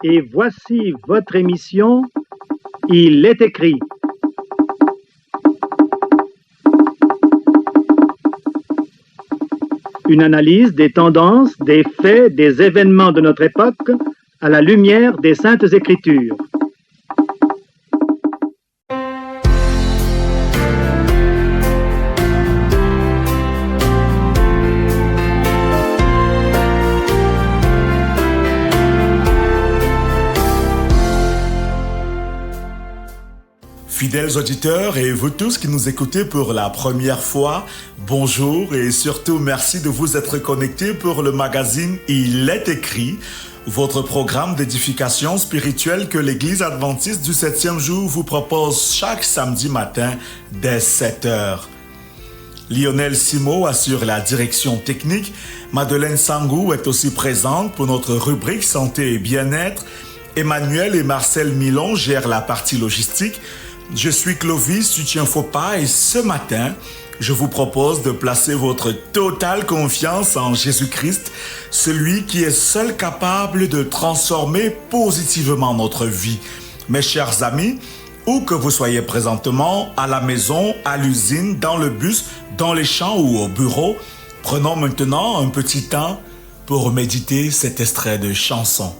Et voici votre émission « Il est écrit ». Une analyse des tendances, des faits, des événements de notre époque à la lumière des Saintes Écritures. Fidèles auditeurs et vous tous qui nous écoutez pour la première fois, bonjour et surtout merci de vous être connectés pour le magazine Il est écrit, votre programme d'édification spirituelle que l'Église adventiste du 7e jour vous propose chaque samedi matin dès 7h. Lionel Simo assure la direction technique, Madeleine Sangou est aussi présente pour notre rubrique santé et bien-être, Emmanuel et Marcel Milon gèrent la partie logistique. Je suis Clovis, soutien faux pas et ce matin, je vous propose de placer votre totale confiance en Jésus-Christ, celui qui est seul capable de transformer positivement notre vie. Mes chers amis, où que vous soyez présentement, à la maison, à l'usine, dans le bus, dans les champs ou au bureau, prenons maintenant un petit temps pour méditer cet extrait de chanson.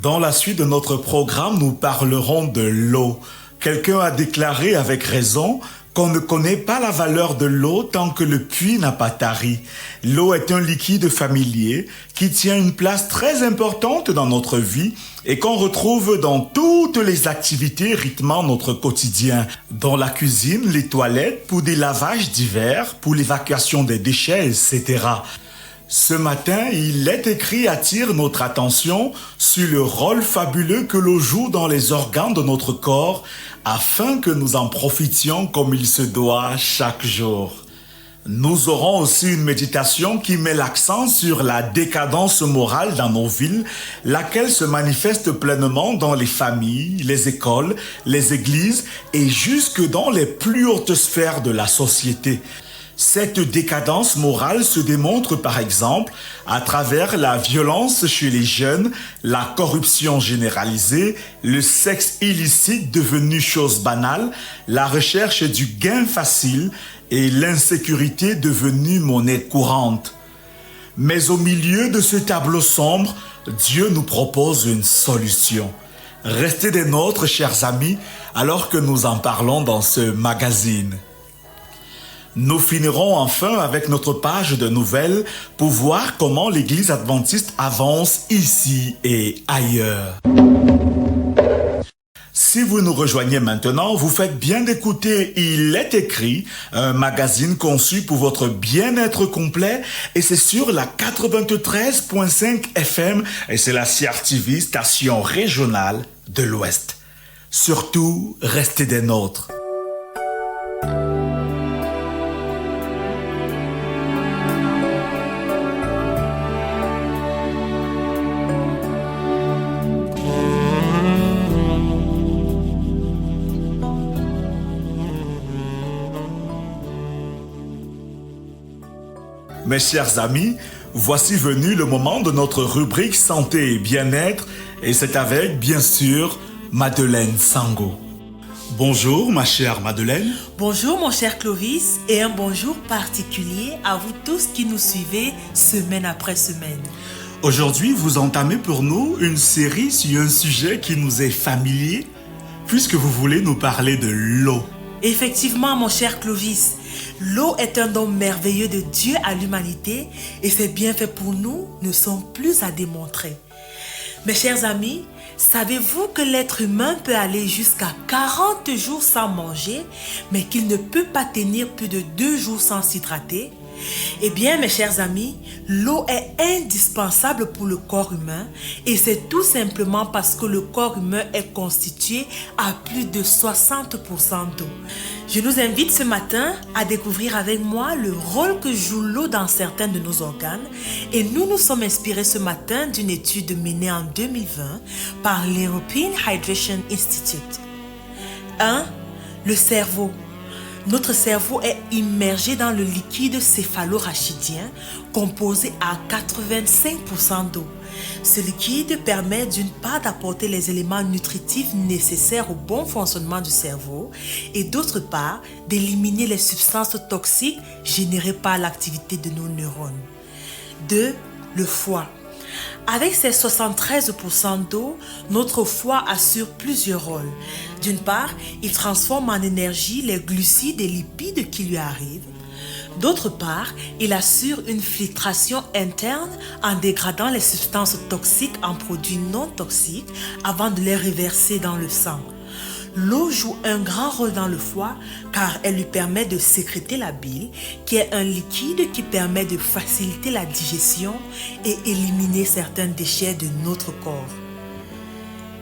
Dans la suite de notre programme, nous parlerons de l'eau. Quelqu'un a déclaré avec raison qu'on ne connaît pas la valeur de l'eau tant que le puits n'a pas tari. L'eau est un liquide familier qui tient une place très importante dans notre vie et qu'on retrouve dans toutes les activités rythmant notre quotidien. Dans la cuisine, les toilettes, pour des lavages divers, pour l'évacuation des déchets, etc. Ce matin, Il est écrit attire notre attention sur le rôle fabuleux que l'eau joue dans les organes de notre corps afin que nous en profitions comme il se doit chaque jour. Nous aurons aussi une méditation qui met l'accent sur la décadence morale dans nos villes, laquelle se manifeste pleinement dans les familles, les écoles, les églises et jusque dans les plus hautes sphères de la société. Cette décadence morale se démontre par exemple à travers la violence chez les jeunes, la corruption généralisée, le sexe illicite devenu chose banale, la recherche du gain facile et l'insécurité devenue monnaie courante. Mais au milieu de ce tableau sombre, Dieu nous propose une solution. Restez des nôtres, chers amis, alors que nous en parlons dans ce magazine. Nous finirons enfin avec notre page de nouvelles pour voir comment l'Église adventiste avance ici et ailleurs. Si vous nous rejoignez maintenant, vous faites bien d'écouter Il est écrit, un magazine conçu pour votre bien-être complet, et c'est sur la 93.5 FM et c'est la CRTV, station régionale de l'Ouest. Surtout, restez des nôtres. Mes chers amis, voici venu le moment de notre rubrique santé et bien-être et c'est avec, bien sûr, Madeleine Sango. Bonjour ma chère Madeleine. Bonjour mon cher Clovis et un bonjour particulier à vous tous qui nous suivez semaine après semaine. Aujourd'hui, vous entamez pour nous une série sur un sujet qui nous est familier puisque vous voulez nous parler de l'eau. Effectivement mon cher Clovis, l'eau est un don merveilleux de Dieu à l'humanité et ses bienfaits pour nous ne sont plus à démontrer. Mes chers amis, savez-vous que l'être humain peut aller jusqu'à 40 jours sans manger, mais qu'il ne peut pas tenir plus de 2 jours sans s'hydrater? Eh bien, mes chers amis, l'eau est indispensable pour le corps humain et c'est tout simplement parce que le corps humain est constitué à plus de 60% d'eau. Je nous invite ce matin à découvrir avec moi le rôle que joue l'eau dans certains de nos organes et nous nous sommes inspirés ce matin d'une étude menée en 2020 par l'European Hydration Institute. 1. Le cerveau. Notre cerveau est immergé dans le liquide céphalorachidien composé à 85% d'eau. Ce liquide permet d'une part d'apporter les éléments nutritifs nécessaires au bon fonctionnement du cerveau et d'autre part d'éliminer les substances toxiques générées par l'activité de nos neurones. 2. Le foie. Avec ses 73% d'eau, notre foie assure plusieurs rôles. D'une part, il transforme en énergie les glucides et lipides qui lui arrivent. D'autre part, il assure une filtration interne en dégradant les substances toxiques en produits non toxiques avant de les reverser dans le sang. L'eau joue un grand rôle dans le foie car elle lui permet de sécréter la bile, qui est un liquide qui permet de faciliter la digestion et éliminer certains déchets de notre corps.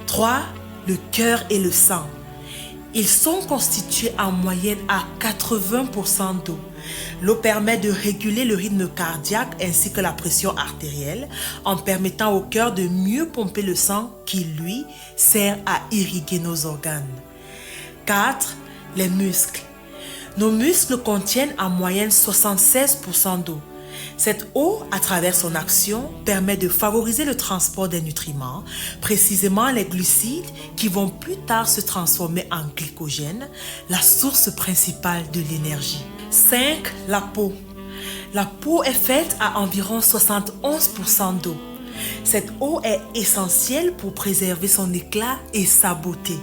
3. Le cœur et le sang. Ils sont constitués en moyenne à 80% d'eau. L'eau permet de réguler le rythme cardiaque ainsi que la pression artérielle en permettant au cœur de mieux pomper le sang qui, lui, sert à irriguer nos organes. 4. Les muscles. Nos muscles contiennent en moyenne 76% d'eau. Cette eau, à travers son action, permet de favoriser le transport des nutriments, précisément les glucides qui vont plus tard se transformer en glycogène, la source principale de l'énergie. 5. La peau. La peau est faite à environ 71% d'eau. Cette eau est essentielle pour préserver son éclat et sa beauté.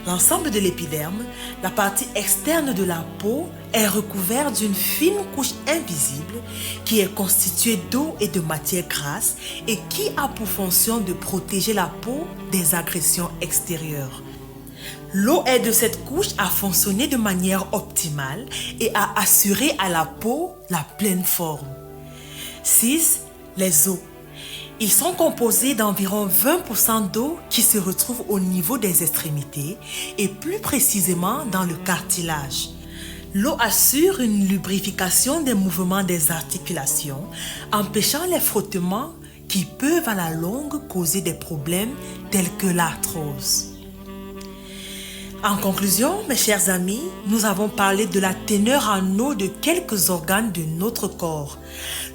L'ensemble de l'épiderme, la partie externe de la peau, est recouvert d'une fine couche invisible qui est constituée d'eau et de matière grasse et qui a pour fonction de protéger la peau des agressions extérieures. L'eau aide cette couche à fonctionner de manière optimale et à assurer à la peau la pleine forme. 6. Les os. Ils sont composés d'environ 20% d'eau qui se retrouve au niveau des extrémités et plus précisément dans le cartilage. L'eau assure une lubrification des mouvements des articulations, empêchant les frottements qui peuvent à la longue causer des problèmes tels que l'arthrose. En conclusion, mes chers amis, nous avons parlé de la teneur en eau de quelques organes de notre corps.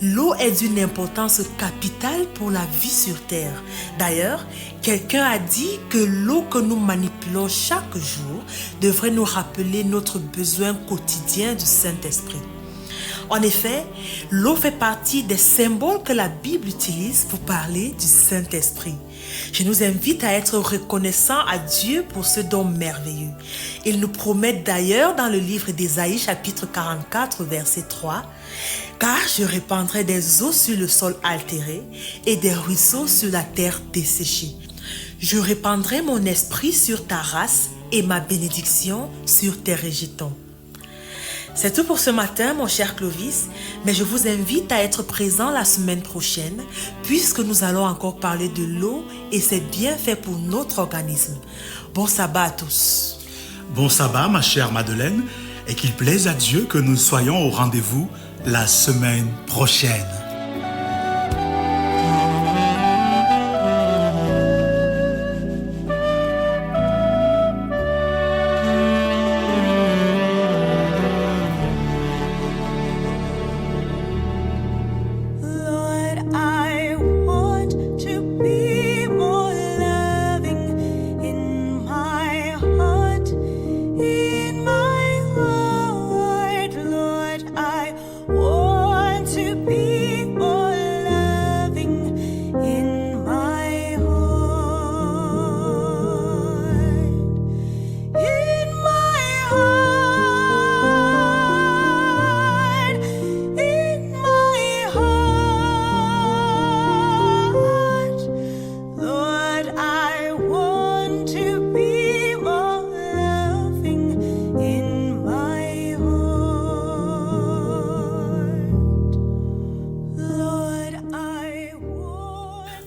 L'eau est d'une importance capitale pour la vie sur Terre. D'ailleurs, quelqu'un a dit que l'eau que nous manipulons chaque jour devrait nous rappeler notre besoin quotidien du Saint-Esprit. En effet, l'eau fait partie des symboles que la Bible utilise pour parler du Saint-Esprit. Je nous invite à être reconnaissants à Dieu pour ce don merveilleux. Il nous promet d'ailleurs dans le livre d'Ésaïe chapitre 44 verset 3 « Car je répandrai des eaux sur le sol altéré et des ruisseaux sur la terre desséchée. Je répandrai mon esprit sur ta race et ma bénédiction sur tes rejetons. » C'est tout pour ce matin, mon cher Clovis, mais je vous invite à être présent la semaine prochaine puisque nous allons encore parler de l'eau et ses bienfaits pour notre organisme. Bon sabbat à tous. Bon sabbat, ma chère Madeleine, et qu'il plaise à Dieu que nous soyons au rendez-vous la semaine prochaine.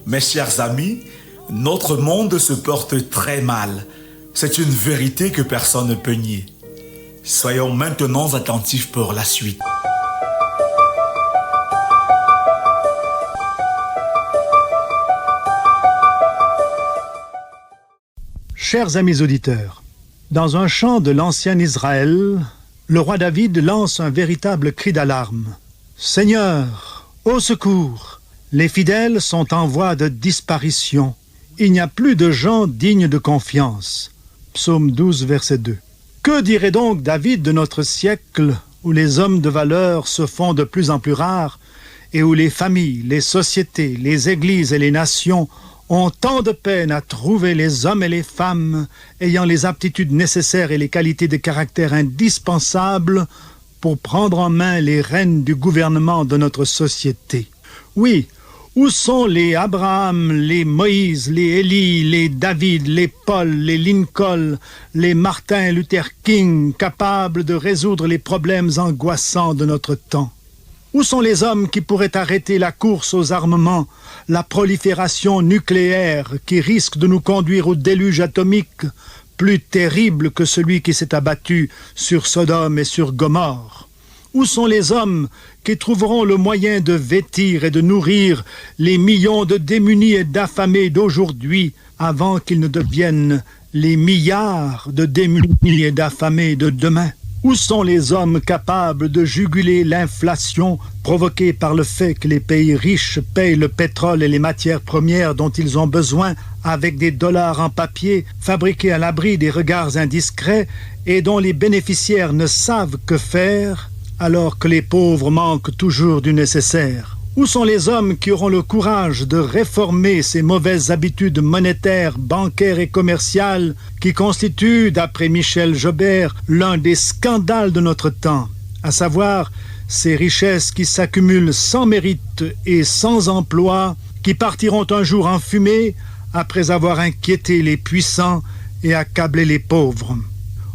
Mes chers amis, notre monde se porte très mal. C'est une vérité que personne ne peut nier. Soyons maintenant attentifs pour la suite. Chers amis auditeurs, dans un chant de l'ancien Israël, le roi David lance un véritable cri d'alarme. « Seigneur, au secours ! Les fidèles sont en voie de disparition. Il n'y a plus de gens dignes de confiance. » Psaume 12, verset 2. Que dirait donc David de notre siècle où les hommes de valeur se font de plus en plus rares et où les familles, les sociétés, les églises et les nations ont tant de peine à trouver les hommes et les femmes ayant les aptitudes nécessaires et les qualités de caractère indispensables pour prendre en main les rênes du gouvernement de notre société. Oui, où sont les Abraham, les Moïse, les Élie, les David, les Paul, les Lincoln, les Martin Luther King, capables de résoudre les problèmes angoissants de notre temps? Où sont les hommes qui pourraient arrêter la course aux armements, la prolifération nucléaire qui risque de nous conduire au déluge atomique, plus terrible que celui qui s'est abattu sur Sodome et sur Gomorrhe? Où sont les hommes qui trouveront le moyen de vêtir et de nourrir les millions de démunis et d'affamés d'aujourd'hui avant qu'ils ne deviennent les milliards de démunis et d'affamés de demain? Où sont les hommes capables de juguler l'inflation provoquée par le fait que les pays riches payent le pétrole et les matières premières dont ils ont besoin avec des dollars en papier fabriqués à l'abri des regards indiscrets et dont les bénéficiaires ne savent que faire alors que les pauvres manquent toujours du nécessaire? Où sont les hommes qui auront le courage de réformer ces mauvaises habitudes monétaires, bancaires et commerciales qui constituent, d'après Michel Jobert, l'un des scandales de notre temps, à savoir ces richesses qui s'accumulent sans mérite et sans emploi, qui partiront un jour en fumée après avoir inquiété les puissants et accablé les pauvres?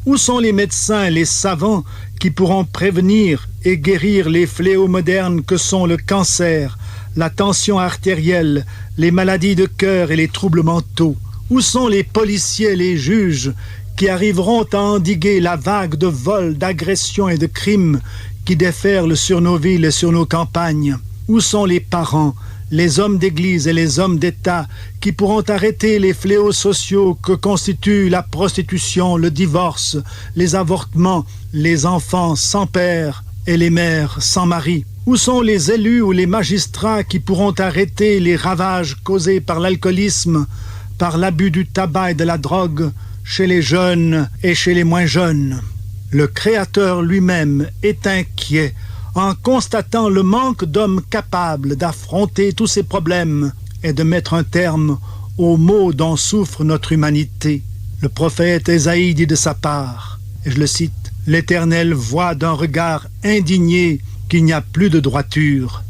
Où sont les médecins, les savants qui pourront prévenir et guérir les fléaux modernes que sont le cancer, la tension artérielle, les maladies de cœur et les troubles mentaux? Où sont les policiers, les juges qui arriveront à endiguer la vague de vols, d'agressions et de crimes qui déferlent sur nos villes et sur nos campagnes? Où sont les parents, les hommes d'église et les hommes d'État qui pourront arrêter les fléaux sociaux que constituent la prostitution, le divorce, les avortements, les enfants sans père et les mères sans mari? Où sont les élus ou les magistrats qui pourront arrêter les ravages causés par l'alcoolisme, par l'abus du tabac et de la drogue chez les jeunes et chez les moins jeunes? Le Créateur lui-même est inquiet en constatant le manque d'hommes capables d'affronter tous ces problèmes et de mettre un terme aux maux dont souffre notre humanité. Le prophète Ésaïe dit de sa part, et je le cite, « L'Éternel voit d'un regard indigné qu'il n'y a plus de droiture.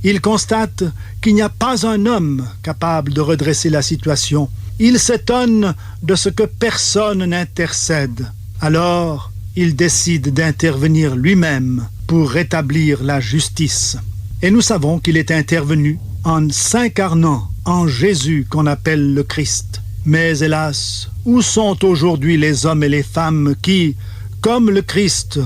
Il constate qu'il n'y a pas un homme capable de redresser la situation. Il s'étonne de ce que personne n'intercède. Alors, il décide d'intervenir lui-même pour rétablir la justice. » Et nous savons qu'il est intervenu en s'incarnant en Jésus qu'on appelle le Christ. Mais hélas, où sont aujourd'hui les hommes et les femmes qui, comme le Christ,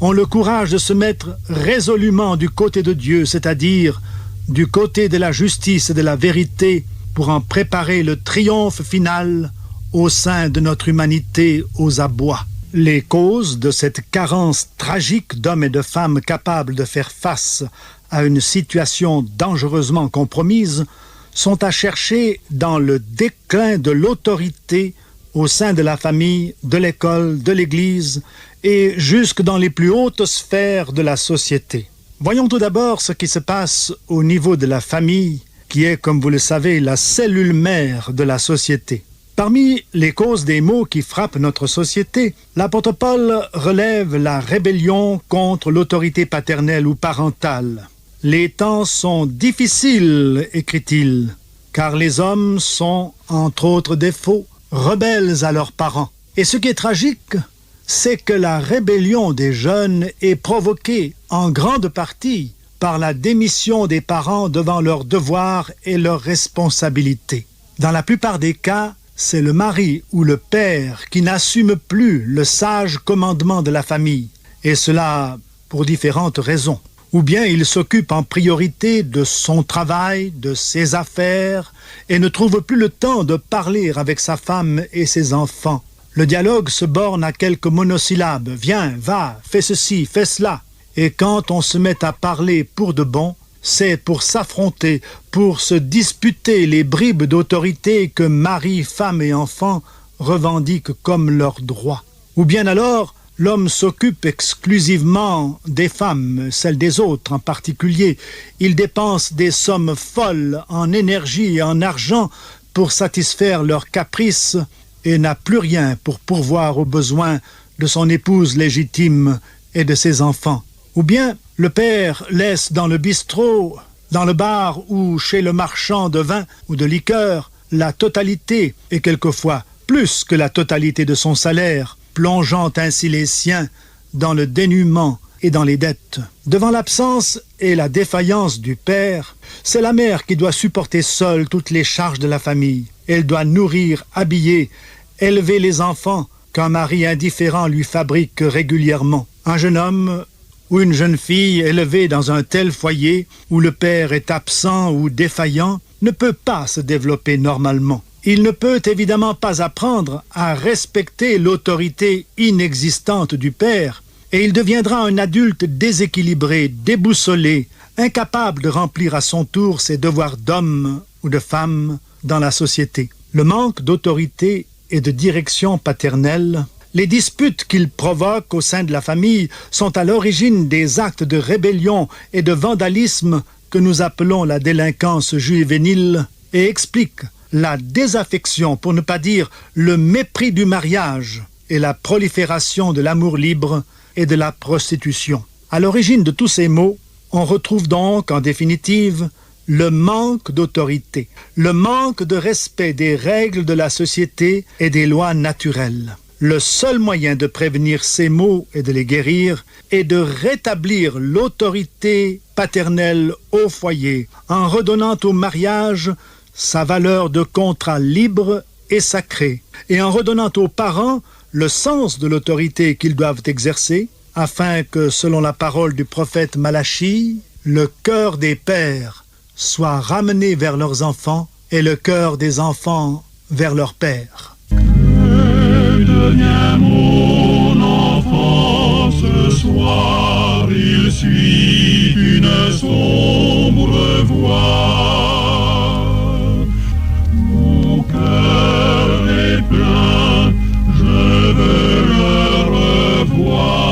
ont le courage de se mettre résolument du côté de Dieu, c'est-à-dire du côté de la justice et de la vérité, pour en préparer le triomphe final au sein de notre humanité aux abois. Les causes de cette carence tragique d'hommes et de femmes capables de faire face à une situation dangereusement compromise sont à chercher dans le déclin de l'autorité au sein de la famille, de l'école, de l'Église et jusque dans les plus hautes sphères de la société. Voyons tout d'abord ce qui se passe au niveau de la famille, qui est, comme vous le savez, la cellule mère de la société. Parmi les causes des maux qui frappent notre société, l'apôtre Paul relève la rébellion contre l'autorité paternelle ou parentale. « Les temps sont difficiles, écrit-il, car les hommes sont, entre autres défauts, rebelles à leurs parents. » Et ce qui est tragique, c'est que la rébellion des jeunes est provoquée en grande partie par la démission des parents devant leurs devoirs et leurs responsabilités. Dans la plupart des cas, c'est le mari ou le père qui n'assume plus le sage commandement de la famille, et cela pour différentes raisons. Ou bien il s'occupe en priorité de son travail, de ses affaires, et ne trouve plus le temps de parler avec sa femme et ses enfants. Le dialogue se borne à quelques monosyllabes. « Viens, va, fais ceci, fais cela ». Et quand on se met à parler pour de bon, c'est pour s'affronter, pour se disputer les bribes d'autorité que mari, femme et enfants revendiquent comme leurs droits. Ou bien alors, l'homme s'occupe exclusivement des femmes, celles des autres en particulier. Il dépense des sommes folles en énergie et en argent pour satisfaire leurs caprices et n'a plus rien pour pourvoir aux besoins de son épouse légitime et de ses enfants. Ou bien le père laisse dans le bistrot, dans le bar ou chez le marchand de vin ou de liqueur la totalité et quelquefois plus que la totalité de son salaire, plongeant ainsi les siens dans le dénuement et dans les dettes. Devant l'absence et la défaillance du père, c'est la mère qui doit supporter seule toutes les charges de la famille. Elle doit nourrir, habiller, élever les enfants qu'un mari indifférent lui fabrique régulièrement. Un jeune homme ou une jeune fille élevée dans un tel foyer où le père est absent ou défaillant ne peut pas se développer normalement. Il ne peut évidemment pas apprendre à respecter l'autorité inexistante du père et il deviendra un adulte déséquilibré, déboussolé, incapable de remplir à son tour ses devoirs d'homme ou de femme dans la société. Le manque d'autorité et de direction paternelle, les disputes qu'il provoque au sein de la famille sont à l'origine des actes de rébellion et de vandalisme que nous appelons la délinquance juvénile et expliquent la désaffection, pour ne pas dire le mépris du mariage et la prolifération de l'amour libre et de la prostitution. À l'origine de tous ces maux, on retrouve donc, en définitive, le manque d'autorité, le manque de respect des règles de la société et des lois naturelles. Le seul moyen de prévenir ces maux et de les guérir est de rétablir l'autorité paternelle au foyer en redonnant au mariage sa valeur de contrat libre et sacré et en redonnant aux parents le sens de l'autorité qu'ils doivent exercer afin que, selon la parole du prophète Malachie, le cœur des pères soit ramené vers leurs enfants et le cœur des enfants vers leur père. Que devient mon enfant ce soir? Il suit une sombre voie. Mon cœur est plein, je veux le revoir.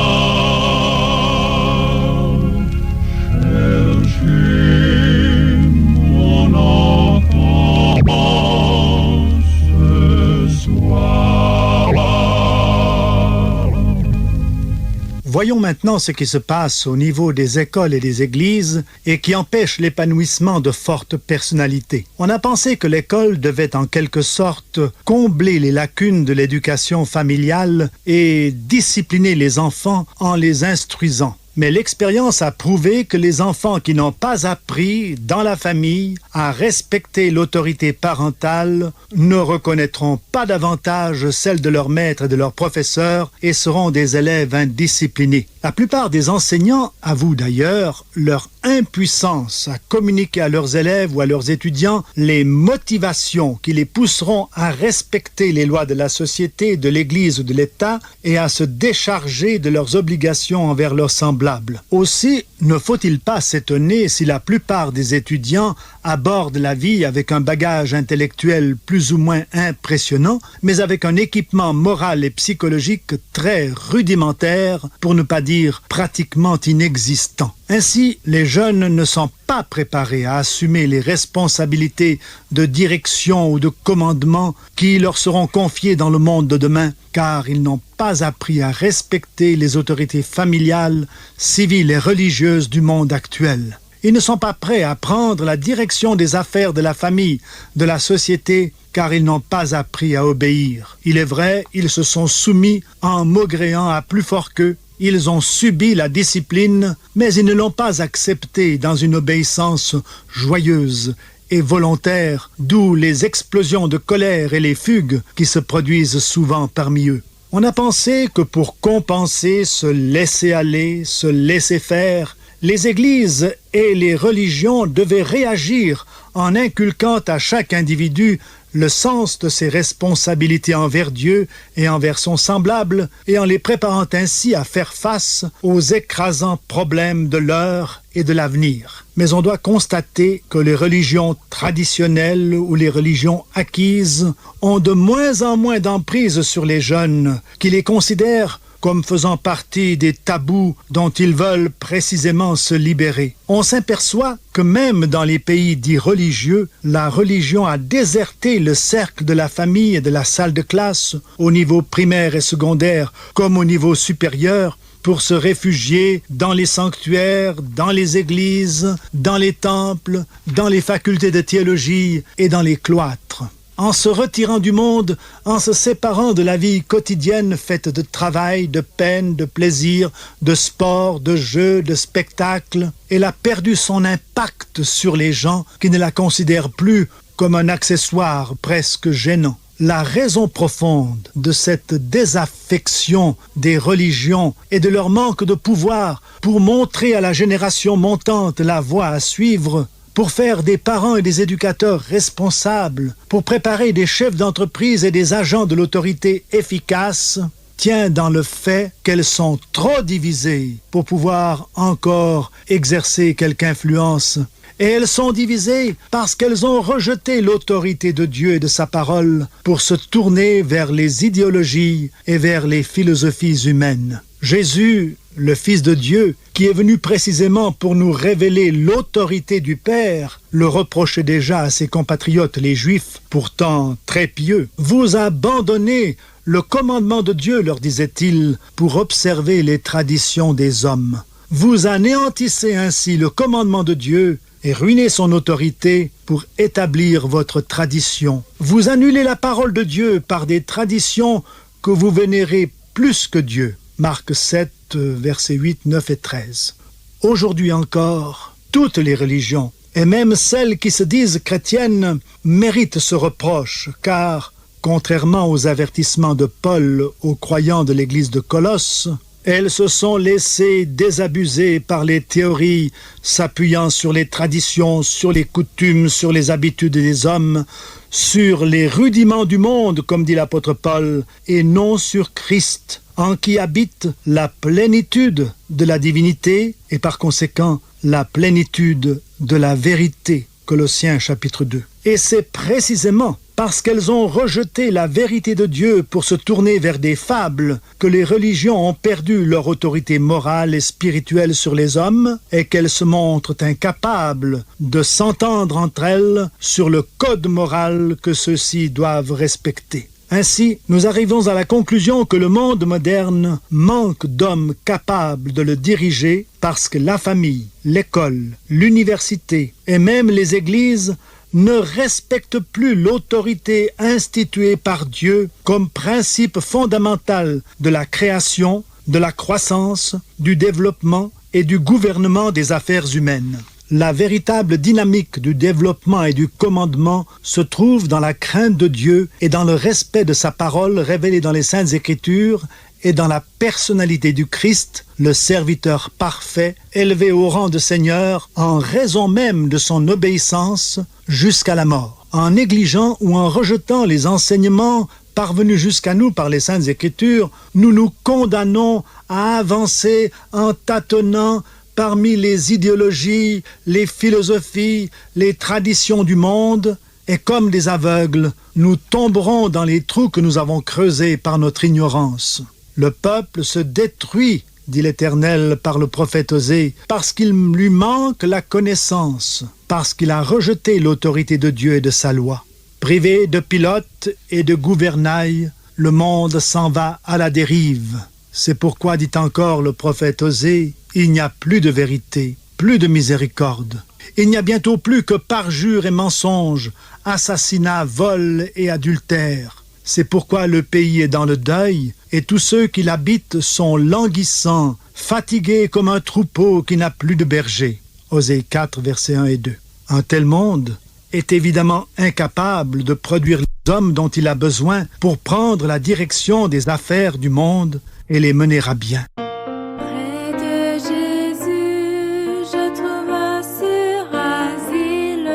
Voyons maintenant ce qui se passe au niveau des écoles et des églises et qui empêche l'épanouissement de fortes personnalités. On a pensé que l'école devait en quelque sorte combler les lacunes de l'éducation familiale et discipliner les enfants en les instruisant. Mais l'expérience a prouvé que les enfants qui n'ont pas appris dans la famille à respecter l'autorité parentale ne reconnaîtront pas davantage celle de leur maître et de leur professeur et seront des élèves indisciplinés. La plupart des enseignants avouent d'ailleurs leur impuissance à communiquer à leurs élèves ou à leurs étudiants les motivations qui les pousseront à respecter les lois de la société, de l'Église ou de l'État et à se décharger de leurs obligations envers leurs semblables. Aussi, ne faut-il pas s'étonner si la plupart des étudiants abordent la vie avec un bagage intellectuel plus ou moins impressionnant, mais avec un équipement moral et psychologique très rudimentaire, pour ne pas dire pratiquement inexistant. Ainsi, les jeunes ne sont pas préparés à assumer les responsabilités de direction ou de commandement qui leur seront confiées dans le monde de demain, car ils n'ont pas appris à respecter les autorités familiales, civiles et religieuses du monde actuel. Ils ne sont pas prêts à prendre la direction des affaires de la famille, de la société, car ils n'ont pas appris à obéir. Il est vrai, ils se sont soumis en maugréant à plus fort qu'eux. Ils ont subi la discipline, mais ils ne l'ont pas acceptée dans une obéissance joyeuse et volontaire, d'où les explosions de colère et les fugues qui se produisent souvent parmi eux. On a pensé que pour compenser ce laisser-aller, ce laisser-faire, les églises et les religions devaient réagir en inculquant à chaque individu le sens de ses responsabilités envers Dieu et envers son semblable, et en les préparant ainsi à faire face aux écrasants problèmes de l'heure et de l'avenir. Mais on doit constater que les religions traditionnelles ou les religions acquises ont de moins en moins d'emprise sur les jeunes, qui les considèrent comme faisant partie des tabous dont ils veulent précisément se libérer. On s'aperçoit que même dans les pays dits religieux, la religion a déserté le cercle de la famille et de la salle de classe, au niveau primaire et secondaire comme au niveau supérieur, pour se réfugier dans les sanctuaires, dans les églises, dans les temples, dans les facultés de théologie et dans les cloîtres. En se retirant du monde, en se séparant de la vie quotidienne faite de travail, de peine, de plaisir, de sport, de jeux, de spectacles, elle a perdu son impact sur les gens qui ne la considèrent plus comme un accessoire presque gênant. La raison profonde de cette désaffection des religions et de leur manque de pouvoir pour montrer à la génération montante la voie à suivre, pour faire des parents et des éducateurs responsables, pour préparer des chefs d'entreprise et des agents de l'autorité efficaces, tient dans le fait qu'elles sont trop divisées pour pouvoir encore exercer quelque influence. Et elles sont divisées parce qu'elles ont rejeté l'autorité de Dieu et de sa parole pour se tourner vers les idéologies et vers les philosophies humaines. Jésus, le Fils de Dieu, qui est venu précisément pour nous révéler l'autorité du Père, le reprochait déjà à ses compatriotes les Juifs, pourtant très pieux. « Vous abandonnez le commandement de Dieu, leur disait-il, pour observer les traditions des hommes. Vous anéantissez ainsi le commandement de Dieu et ruinez son autorité pour établir votre tradition. Vous annulez la parole de Dieu par des traditions que vous vénérez plus que Dieu. » Marc 7, versets 8, 9 et 13. Aujourd'hui encore, toutes les religions, et même celles qui se disent chrétiennes, méritent ce reproche, car, contrairement aux avertissements de Paul aux croyants de l'église de Colosse, elles se sont laissées désabuser par les théories s'appuyant sur les traditions, sur les coutumes, sur les habitudes des hommes, sur les rudiments du monde, comme dit l'apôtre Paul, et non sur Christ, en qui habite la plénitude de la divinité et par conséquent la plénitude de la vérité. Colossiens chapitre 2. Et c'est précisément parce qu'elles ont rejeté la vérité de Dieu pour se tourner vers des fables que les religions ont perdu leur autorité morale et spirituelle sur les hommes et qu'elles se montrent incapables de s'entendre entre elles sur le code moral que ceux-ci doivent respecter. Ainsi, nous arrivons à la conclusion que le monde moderne manque d'hommes capables de le diriger parce que la famille, l'école, l'université et même les églises ne respectent plus l'autorité instituée par Dieu comme principe fondamental de la création, de la croissance, du développement et du gouvernement des affaires humaines. La véritable dynamique du développement et du commandement se trouve dans la crainte de Dieu et dans le respect de sa parole révélée dans les Saintes Écritures et dans la personnalité du Christ, le serviteur parfait, élevé au rang de Seigneur en raison même de son obéissance jusqu'à la mort. En négligeant ou en rejetant les enseignements parvenus jusqu'à nous par les Saintes Écritures, nous nous condamnons à avancer en tâtonnant parmi les idéologies, les philosophies, les traditions du monde, et comme des aveugles, nous tomberons dans les trous que nous avons creusés par notre ignorance. Le peuple se détruit, dit l'Éternel par le prophète Osée, parce qu'il lui manque la connaissance, parce qu'il a rejeté l'autorité de Dieu et de sa loi. Privé de pilotes et de gouvernail, le monde s'en va à la dérive. C'est pourquoi, dit encore le prophète Osée, il n'y a plus de vérité, plus de miséricorde. Il n'y a bientôt plus que parjure et mensonge, assassinat, vol et adultère. C'est pourquoi le pays est dans le deuil, et tous ceux qui l'habitent sont languissants, fatigués comme un troupeau qui n'a plus de berger. Osée 4, versets 1 et 2. Un tel monde est évidemment incapable de produire les hommes dont il a besoin pour prendre la direction des affaires du monde et les mener à bien. Près de Jésus, je trouve un sûr asile,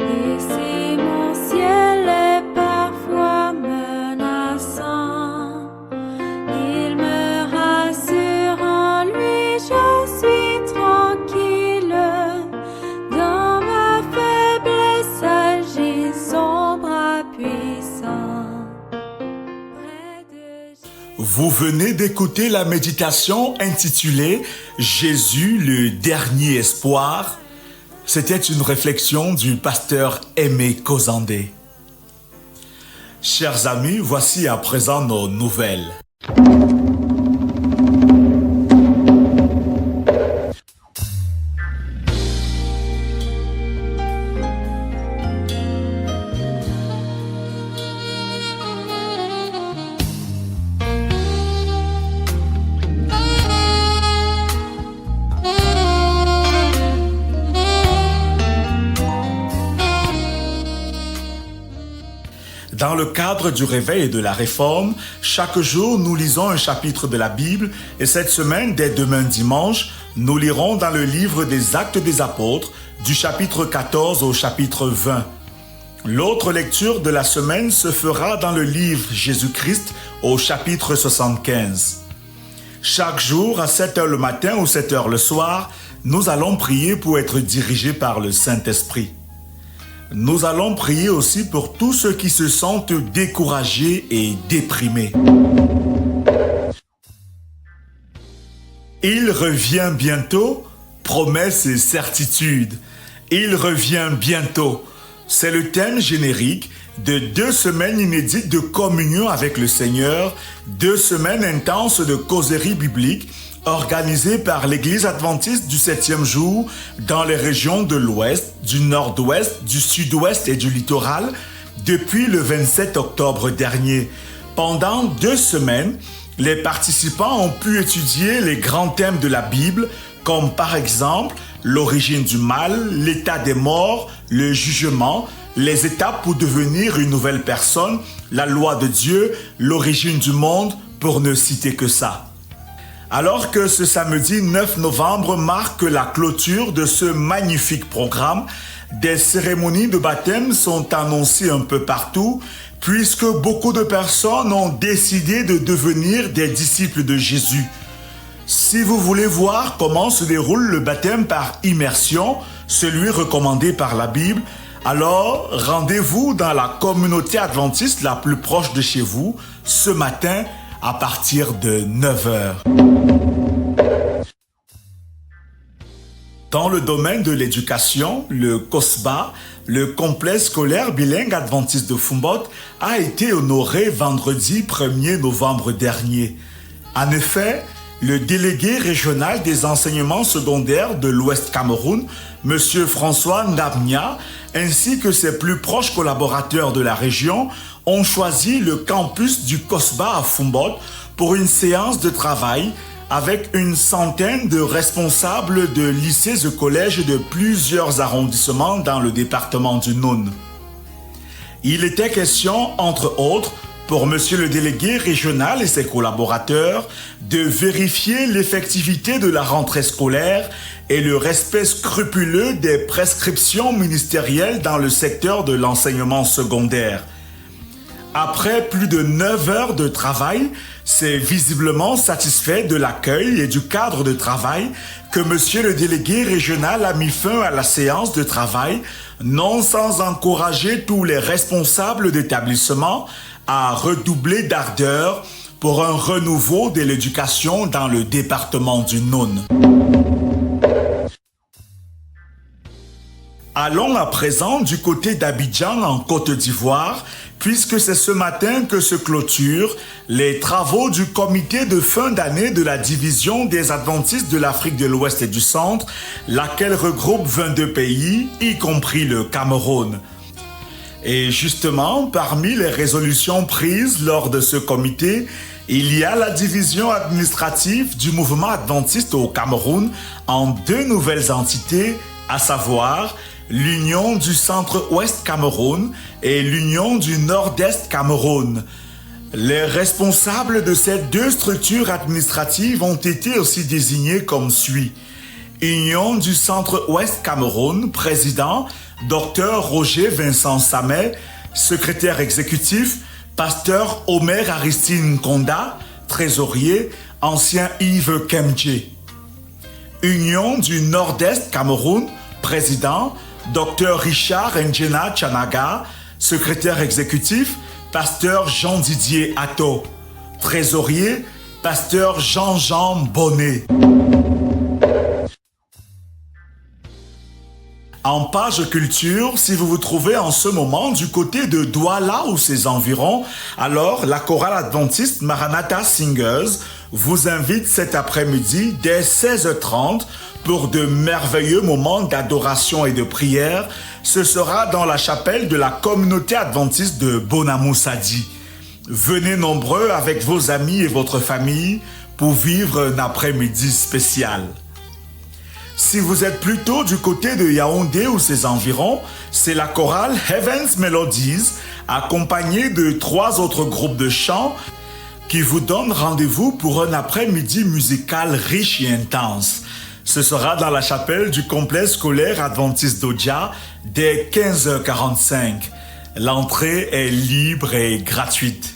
et si mon ciel est parfois menaçant, il me rassure en lui, je suis tranquille, dans ma faiblesse agit son bras puissant. Vous venez d'écouter la méditation intitulée « Jésus, le dernier espoir ». C'était une réflexion du pasteur Aimé Kozandé. Chers amis, voici à présent nos nouvelles. Dans le cadre du réveil et de la réforme, chaque jour nous lisons un chapitre de la Bible et cette semaine, dès demain dimanche, nous lirons dans le livre des Actes des Apôtres du chapitre 14 au chapitre 20. L'autre lecture de la semaine se fera dans le livre Jésus-Christ au chapitre 75. Chaque jour à 7h le matin ou 7h le soir, nous allons prier pour être dirigés par le Saint-Esprit. Nous allons prier aussi pour tous ceux qui se sentent découragés et déprimés. Il revient bientôt, promesses et certitudes. Il revient bientôt. C'est le thème générique de 2 semaines inédites de communion avec le Seigneur, 2 semaines intenses de causerie biblique organisée par l'Église adventiste du 7e jour dans les régions de l'Ouest, du Nord-Ouest, du Sud-Ouest et du littoral depuis le 27 octobre dernier. Pendant 2 semaines, les participants ont pu étudier les grands thèmes de la Bible, comme par exemple l'origine du mal, l'état des morts, le jugement, les étapes pour devenir une nouvelle personne, la loi de Dieu, l'origine du monde, pour ne citer que ça. Alors que ce samedi 9 novembre marque la clôture de ce magnifique programme, des cérémonies de baptême sont annoncées un peu partout, puisque beaucoup de personnes ont décidé de devenir des disciples de Jésus. Si vous voulez voir comment se déroule le baptême par immersion, celui recommandé par la Bible, alors rendez-vous dans la communauté adventiste la plus proche de chez vous ce matin à partir de 9h. Dans le domaine de l'éducation, le COSBA, le complexe scolaire bilingue adventiste de Foumbot a été honoré vendredi 1er novembre dernier. En effet, le délégué régional des enseignements secondaires de l'Ouest Cameroun, M. François Ndabnia, ainsi que ses plus proches collaborateurs de la région, ont choisi le campus du COSBA à Foumbot pour une séance de travail avec une centaine de responsables de lycées et collèges de plusieurs arrondissements dans le département du Noun. Il était question, entre autres, pour monsieur le délégué régional et ses collaborateurs, de vérifier l'effectivité de la rentrée scolaire et le respect scrupuleux des prescriptions ministérielles dans le secteur de l'enseignement secondaire. Après plus de 9 heures de travail, c'est visiblement satisfait de l'accueil et du cadre de travail que monsieur le délégué régional a mis fin à la séance de travail, non sans encourager tous les responsables d'établissement à redoubler d'ardeur pour un renouveau de l'éducation dans le département du Noun. Allons à présent du côté d'Abidjan en Côte d'Ivoire, puisque c'est ce matin que se clôturent les travaux du comité de fin d'année de la division des Adventistes de l'Afrique de l'Ouest et du Centre, laquelle regroupe 22 pays, y compris le Cameroun. Et justement, parmi les résolutions prises lors de ce comité, il y a la division administrative du mouvement adventiste au Cameroun en 2 nouvelles entités, à savoir l'Union du Centre-Ouest Cameroun et l'Union du Nord-Est Cameroun. Les responsables de ces 2 structures administratives ont été aussi désignés comme suit. Union du Centre-Ouest Cameroun, président, Dr Roger Vincent Samet, secrétaire exécutif, pasteur Omer Aristine Konda, trésorier, ancien Yves Kemdje. Union du Nord-Est Cameroun, président, Dr Richard Njena Chanaga, secrétaire exécutif, pasteur Jean-Didier Atto, trésorier, pasteur Jean-Jean Bonnet. En page culture, si vous vous trouvez en ce moment du côté de Douala ou ses environs, alors la chorale adventiste Maranatha Singers vous invite cet après-midi dès 16h30 pour de merveilleux moments d'adoration et de prière. Ce sera dans la chapelle de la communauté adventiste de Bonamoussadi. Venez nombreux avec vos amis et votre famille pour vivre un après-midi spécial. Si vous êtes plutôt du côté de Yaoundé ou ses environs, c'est la chorale Heaven's Melodies, accompagnée de 3 autres groupes de chant, qui vous donnent rendez-vous pour un après-midi musical riche et intense. Ce sera dans la chapelle du complexe scolaire adventiste d'Odja dès 15h45. L'entrée est libre et gratuite.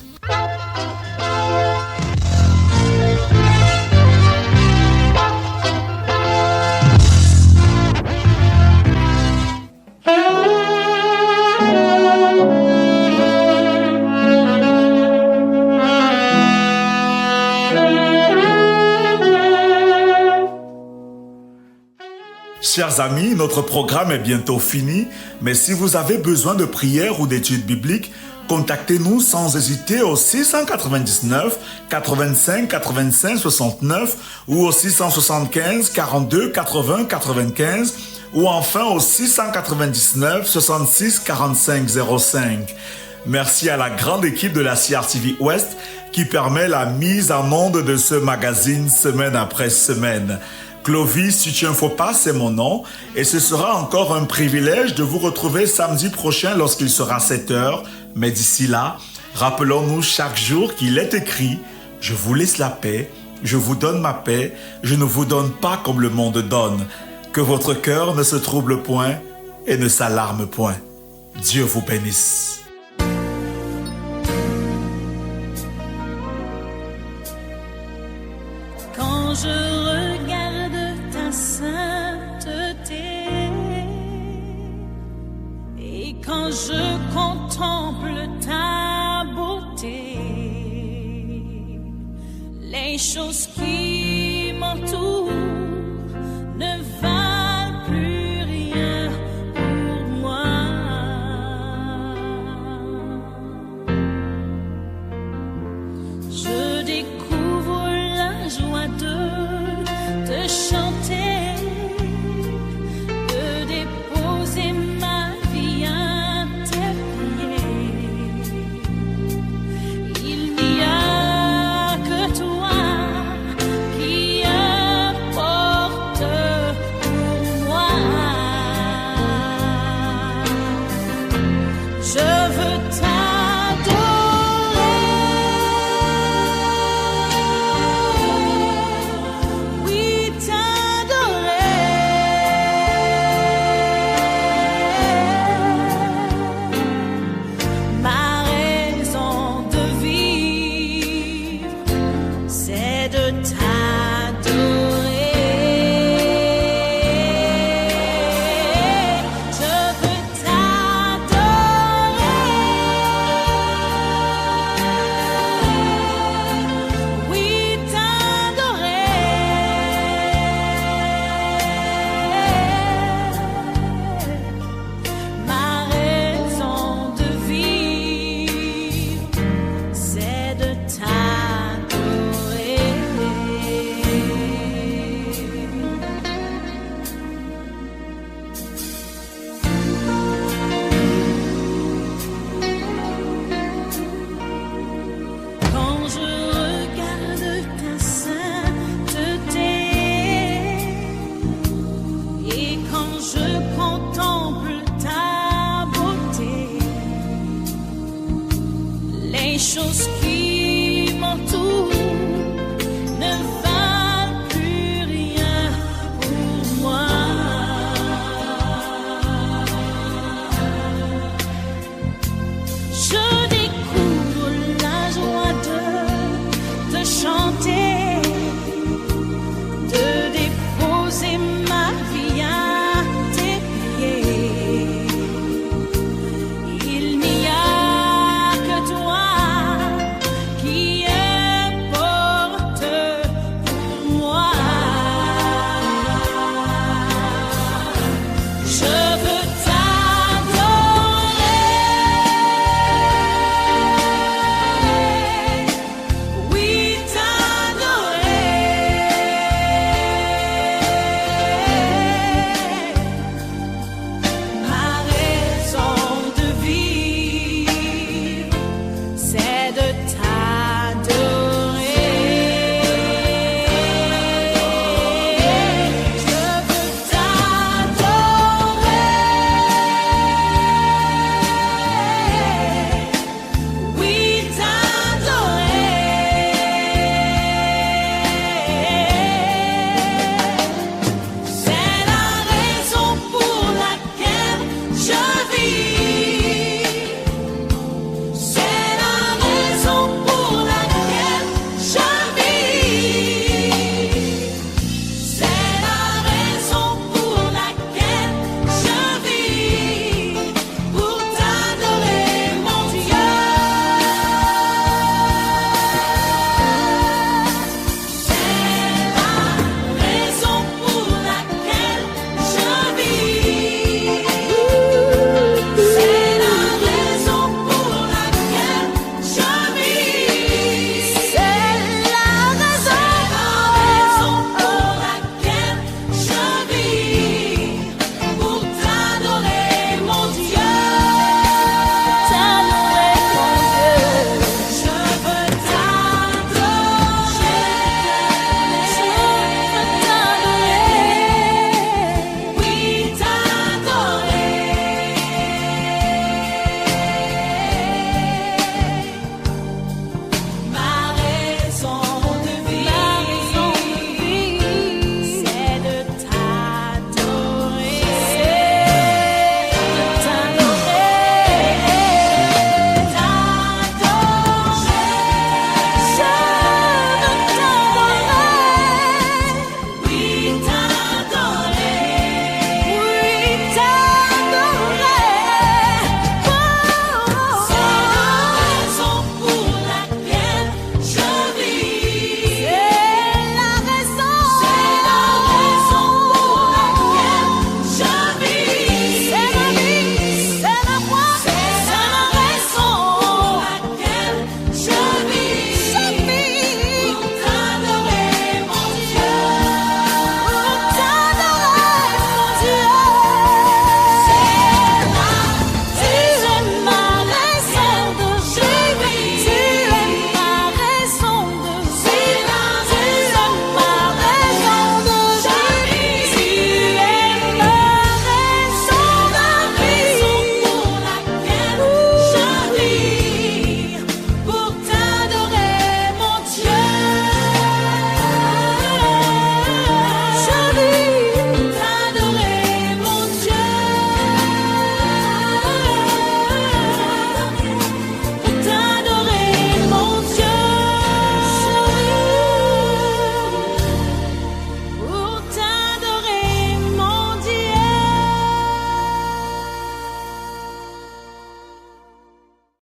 Chers amis, notre programme est bientôt fini, mais si vous avez besoin de prières ou d'études bibliques, contactez-nous sans hésiter au 699 85 85 69 ou au 675 42 80 95 ou enfin au 699 66 45 05. Merci à la grande équipe de la CRTV Ouest qui permet la mise en onde de ce magazine semaine après semaine. Clovis Suchienfopa, c'est mon nom, et ce sera encore un privilège de vous retrouver samedi prochain lorsqu'il sera 7h. Mais d'ici là, rappelons-nous chaque jour qu'il est écrit « Je vous laisse la paix, je vous donne ma paix, je ne vous donne pas comme le monde donne. Que votre cœur ne se trouble point et ne s'alarme point. Dieu vous bénisse. » Quand je regarde ta sainteté et quand je contemple ta beauté, les choses qui m'entourent